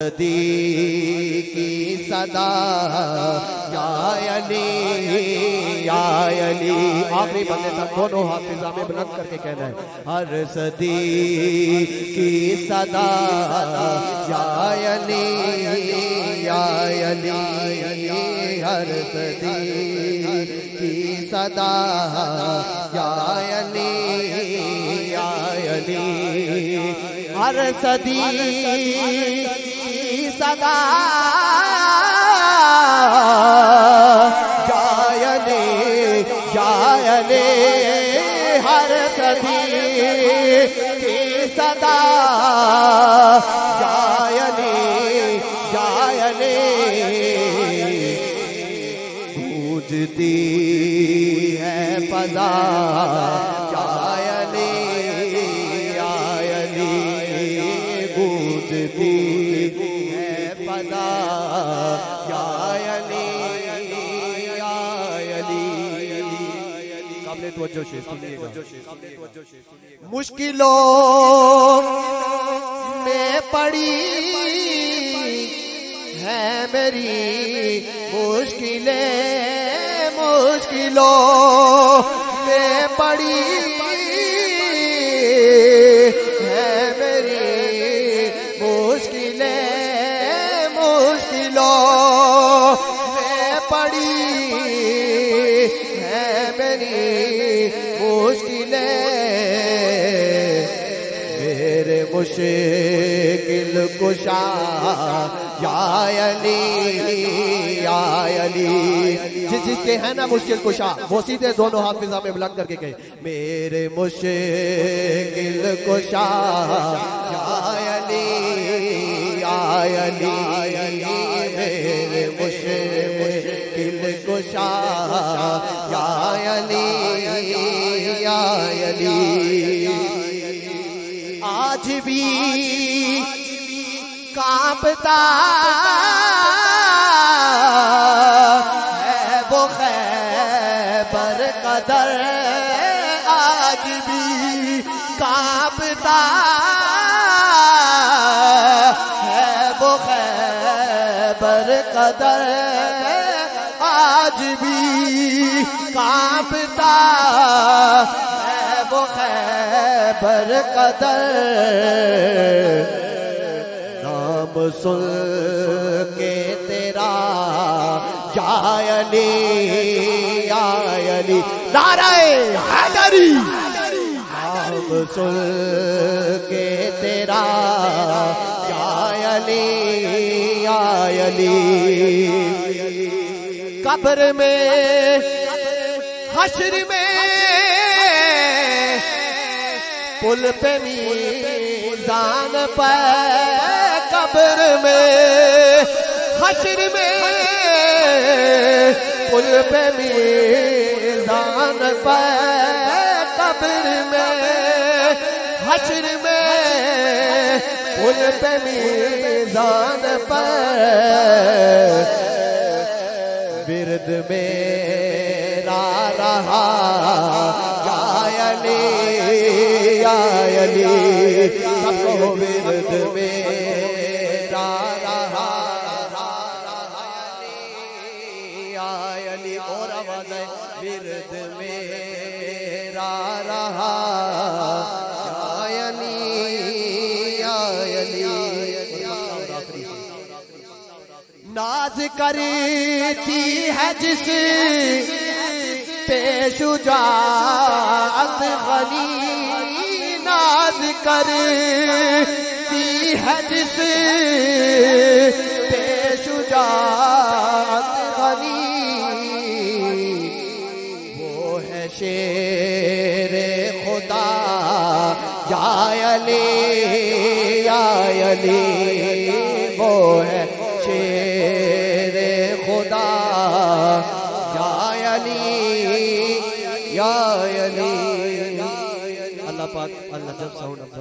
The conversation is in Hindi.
दी की सदा या अली आखिरी बंदे तक दोनों हाथ फिजा में बुलंद करके कहना है। हर सदी की सदा या अली हर सदी की सदा या अली हर सदी सदा जायले हर सदी की सदा जायले गूंजती है फजा जायले गूंजती है फजा मुश्किलों में पड़ी है मेरी मुश्किलों में पड़ी है मेरी मुश्किलों में पड़ी है मेरी मुश्किलें मेरे मुश्किल कुशा या अली जिसके है ना मुश्किल कुशा वो सीधे दोनों हाथ फिजा में बुलंद करके कहे मेरे मुश्किल कुशा या अली मेरे मुश्किल कुशा या अली आज भी कांपता है वो खैबर कदर आज भी कांपता है वो खैबर कदर आज भी कांपता है वो खैबर कदर नाम सुन के तेरा या अली नारे हैदरी नाम सुन के तेरा या अली कब्र में हश्र में पुल पे मीज़ान पर कब्र में हश्र में पुल पे मीज़ान पर कब्र में हश्र में पुल पे मीज़ान पर बिरद मेरा रहा या अली सबको बिरद मेरा रहा या अली और आवाज़ है बिरद मेरा रहा या अली नाज करती है जिस पेशुजात गनी नाज करती है जिस पेशुजात गनी वो है शेरे खुदा या अली वो है शेरे खुदा या अली अल्लाह पाक अल्लाह जब साउंड